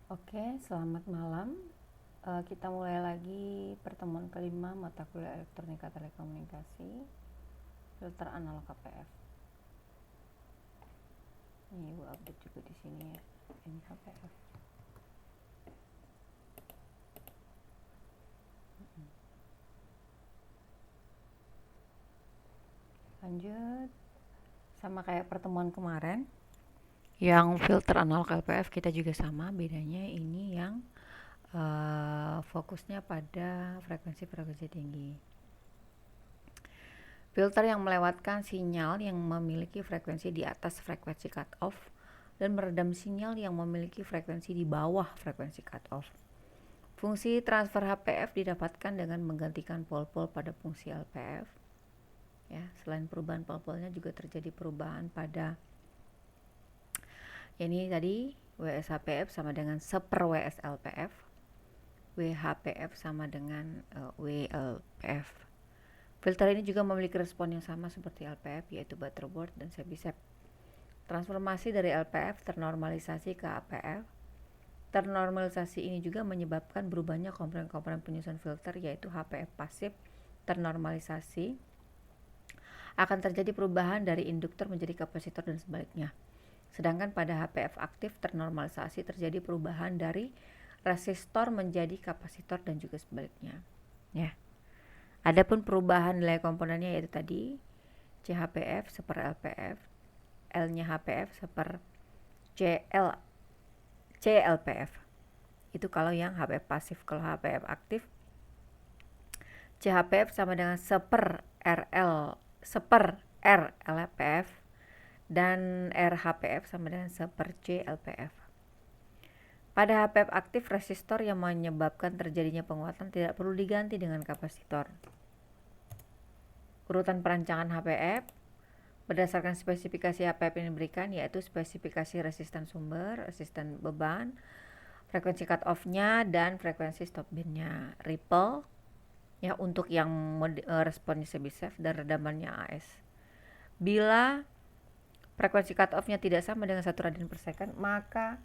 Oke, selamat malam. Kita mulai lagi pertemuan kelima mata kuliah elektronika telekomunikasi, filter analog HPF. Ini Ibu update juga di sini ya. Ini HPF. Lanjut, sama kayak pertemuan kemarin. Yang filter analog LPF kita juga sama, bedanya ini yang fokusnya pada frekuensi-frekuensi tinggi. Filter yang melewatkan sinyal yang memiliki frekuensi di atas frekuensi cutoff dan meredam sinyal yang memiliki frekuensi di bawah frekuensi cutoff. Fungsi transfer HPF didapatkan dengan menggantikan pol-pol pada fungsi LPF. Ya, selain perubahan pol-polnya juga terjadi perubahan pada ini tadi WSHPF sama dengan seper WSLPF, WHPF sama dengan WLPF. Filter ini juga memiliki respon yang sama seperti LPF, yaitu Butterworth dan Chebyshev. Transformasi dari LPF ternormalisasi ke APF. Ternormalisasi ini juga menyebabkan berubahnya komponen-komponen penyusun filter, yaitu HPF pasif ternormalisasi. Akan terjadi perubahan dari induktor menjadi kapasitor dan sebaliknya. Sedangkan pada HPF aktif ternormalisasi terjadi perubahan dari resistor menjadi kapasitor dan juga sebaliknya. Ya. Adapun perubahan nilai komponennya yaitu tadi CHPF seper LPF, L-nya HPF seper CLPF. Itu kalau yang HPF pasif. Kalau HPF aktif, CHPF sama dengan seper RLPF dan RHPF sama dengan seper CLPF. Pada HPF aktif, resistor yang menyebabkan terjadinya penguatan tidak perlu diganti dengan kapasitor. Urutan perancangan HPF berdasarkan spesifikasi HPF yang diberikan, yaitu spesifikasi resistan sumber, resistan beban, frekuensi cut off-nya, dan frekuensi stop band-nya. Ripple ya untuk yang responnya Chebyshev dan redamannya AS. Bila frekuensi cut off-nya tidak sama dengan 1 radian per second, maka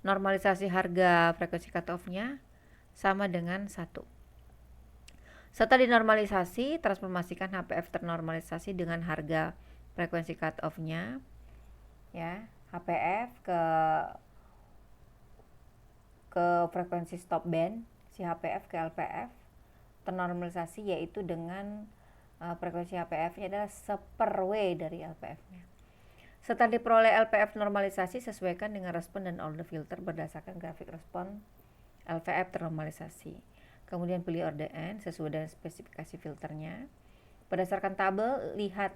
normalisasi harga frekuensi cut off-nya sama dengan 1. Setelah dinormalisasi, transformasikan HPF ternormalisasi dengan harga frekuensi cut off-nya ya, HPF ke frekuensi stop band, si HPF ke LPF ternormalisasi, yaitu dengan frekuensi HPF-nya adalah seper W dari LPF-nya. Setelah diperoleh LPF normalisasi, sesuaikan dengan respon dan order filter berdasarkan grafik respon LPF ternormalisasi. Kemudian pilih order N sesuai dengan spesifikasi filternya. Berdasarkan tabel, lihat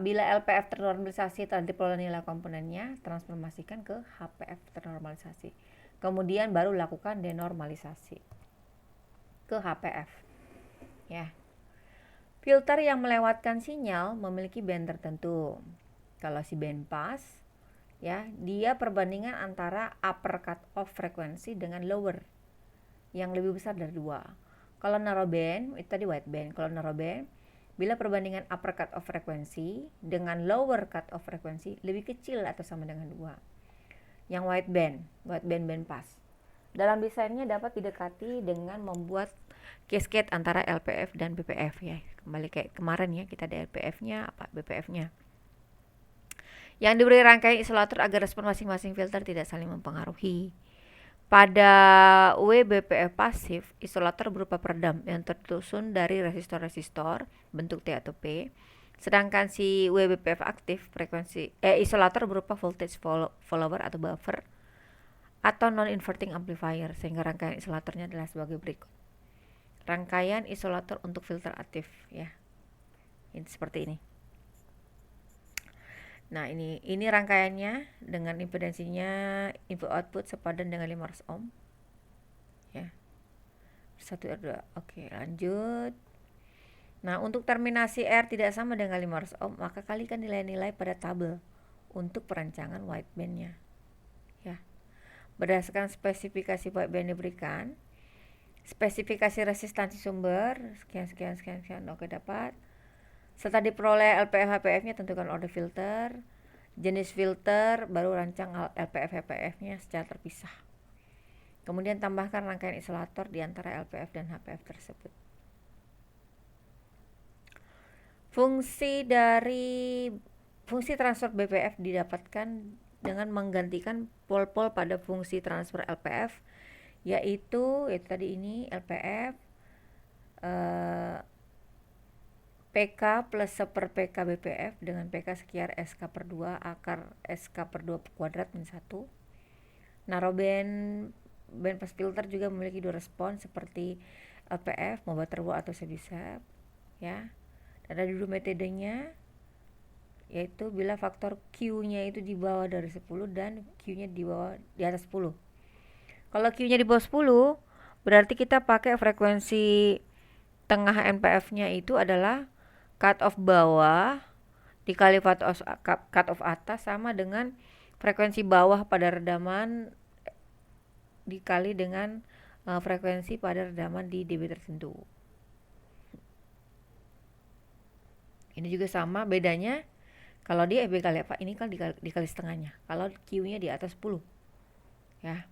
bila LPF ternormalisasi telah diperoleh nilai komponennya, transformasikan ke HPF ternormalisasi. Kemudian baru lakukan denormalisasi ke HPF. Ya. Filter yang melewatkan sinyal memiliki band tertentu. Kalau si band pass, ya, dia perbandingan antara upper cut off frekuensi dengan lower yang lebih besar dari 2. Kalau narrow band, itu tadi wide band. Kalau narrow band, bila perbandingan upper cut off frekuensi dengan lower cut off frekuensi lebih kecil atau sama dengan 2. Yang wide band pass. Dalam desainnya dapat didekati dengan membuat cascade antara LPF dan BPF ya. Kembali kayak kemarin ya, kita ada LPF-nya, apa BPF-nya. Yang diberi rangkaian isolator agar respon masing-masing filter tidak saling mempengaruhi. Pada WBPF pasif, isolator berupa peredam yang tersusun dari resistor-resistor bentuk T atau P. Sedangkan si WBPF aktif, isolator berupa voltage follower atau buffer atau non-inverting amplifier, sehingga rangkaian isolatornya adalah sebagai berikut. Rangkaian isolator untuk filter aktif ya. Ini seperti ini. Nah, ini rangkaiannya dengan impedansinya input output sepadan dengan 500 ohm. Ya. 1R2. Oke, lanjut. Nah, untuk terminasi R tidak sama dengan 500 ohm, maka kalikan nilai-nilai pada tabel untuk perancangan wideband-nya. Ya. Berdasarkan spesifikasi wideband diberikan, spesifikasi resistansi sumber sekian. Oke, dapat. Setelah diperoleh LPF HPF-nya, tentukan order filter, jenis filter, baru rancang LPF HPF-nya secara terpisah. Kemudian tambahkan rangkaian isolator di antara LPF dan HPF tersebut. Fungsi transfer BPF didapatkan dengan menggantikan pol-pol pada fungsi transfer LPF, yaitu tadi ini LPF PK plus 1 PK BPF dengan PK sekian SK per 2 akar SK per 2 kuadrat min 1. Narrowband pass filter juga memiliki dua respon seperti LPF, mau butterworth atau Chebyshev, ya. Dan ada dua metodenya, yaitu bila faktor Q-nya itu di bawah dari 10 dan Q-nya di atas 10. Kalau Q-nya di bawah 10, berarti kita pakai frekuensi tengah NPF-nya itu adalah cut off bawah dikali cut off atas sama dengan frekuensi bawah pada redaman dikali dengan frekuensi pada redaman di dB tertentu. Ini juga sama, bedanya kalau dia FB kali apa, ini kan dikali setengahnya. Kalau Q-nya di atas 10, ya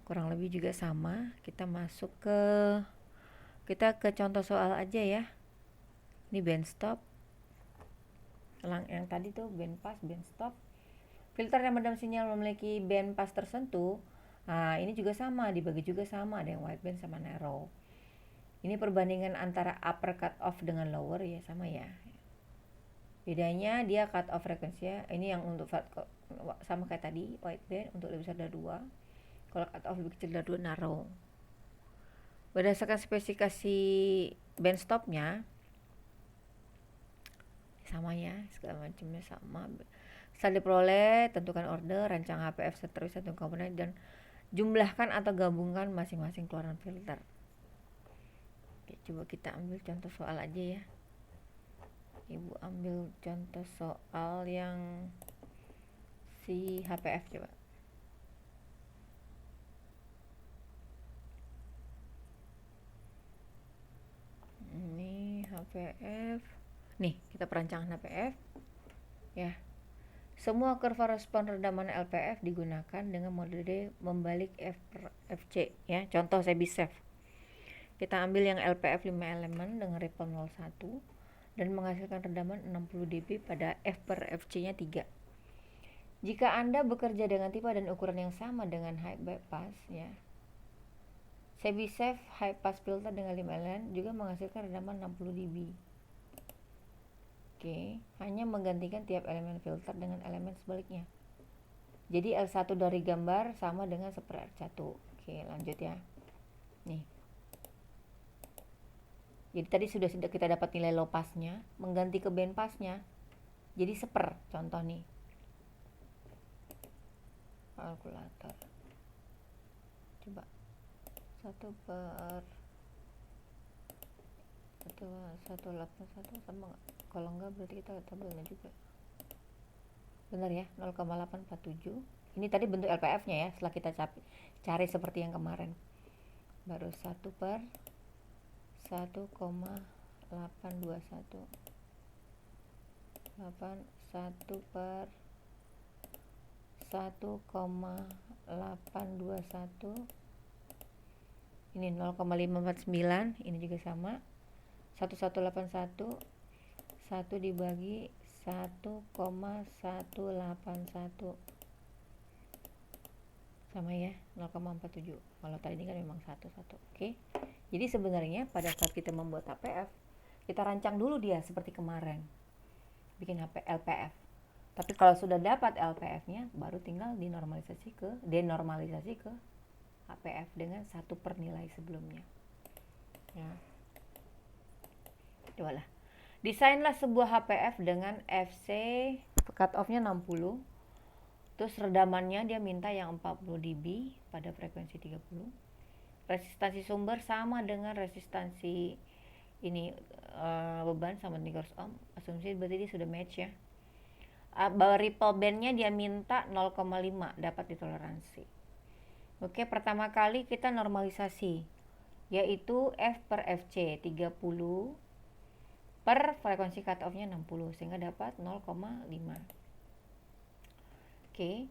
kurang lebih juga sama. Kita ke contoh soal aja ya. Ini band stop, yang tadi tuh band pass, band stop. Filter yang meredam sinyal memiliki band pass tertentu. Nah, ini juga sama, dibagi juga sama, ada yang wideband sama narrow. Ini perbandingan antara upper cut off dengan lower ya, sama ya. Bedanya dia cut off frekuensinya, ini yang untuk sama kayak tadi, wideband untuk lebih besar dari 2. Kalau cut off lebih kecil dari 2, narrow. Berdasarkan spesifikasi band stopnya sama ya, segala macamnya sama. Setelah diperoleh, tentukan order, rancang HPF seterusnya satu komponen dan jumlahkan atau gabungkan masing-masing keluaran filter. Oke, coba kita ambil contoh soal aja ya. Ibu ambil contoh soal yang si HPF coba. Ini HPF. Nih, kita perancangan HPF. Ya. Semua kurva respon redaman LPF digunakan dengan metode membalik F per FC ya. Contoh Chebyshev. Kita ambil yang LPF 5 elemen dengan ripple 01 dan menghasilkan redaman 60 dB pada F per FC-nya 3. Jika Anda bekerja dengan tipe dan ukuran yang sama dengan high pass ya. Chebyshev high pass filter dengan 5 elemen juga menghasilkan redaman 60 dB. Oke, hanya menggantikan tiap elemen filter dengan elemen sebaliknya. Jadi L1 dari gambar sama dengan 1/R1. Oke, lanjut ya. Nih. Jadi tadi sudah kita dapat nilai low passnya, mengganti ke band passnya. Jadi 1/, contoh nih. Kalkulator. Coba. 1/181 sama enggak? Kalau enggak berarti kita tabelnya juga. Benar ya, 0,847. Ini tadi bentuk LPF-nya ya, setelah kita cari seperti yang kemarin. Baru 1/1,821. 1/1,821. Ini 0,549, ini juga sama. 1181 1 dibagi 1,181 sama ya, 0,47. Kalau tadi ini kan memang 1. Oke. Jadi sebenarnya pada saat kita membuat HPF, kita rancang dulu dia seperti kemarin. Bikin LPF. Tapi kalau sudah dapat LPF-nya, baru tinggal denormalisasi ke HPF dengan 1 per nilai sebelumnya. Ya. Coba lah. Desainlah sebuah HPF dengan FC cut off-nya 60. Terus redamannya dia minta yang 40 dB pada frekuensi 30. Resistansi sumber sama dengan resistansi ini beban sama 300 ohm. Asumsi berarti dia sudah match ya. Bahwa ripple band-nya dia minta 0,5 dapat ditoleransi. Oke, pertama kali kita normalisasi, yaitu F per FC 30 per frekuensi cut off-nya 60 sehingga dapat 0,5. Oke,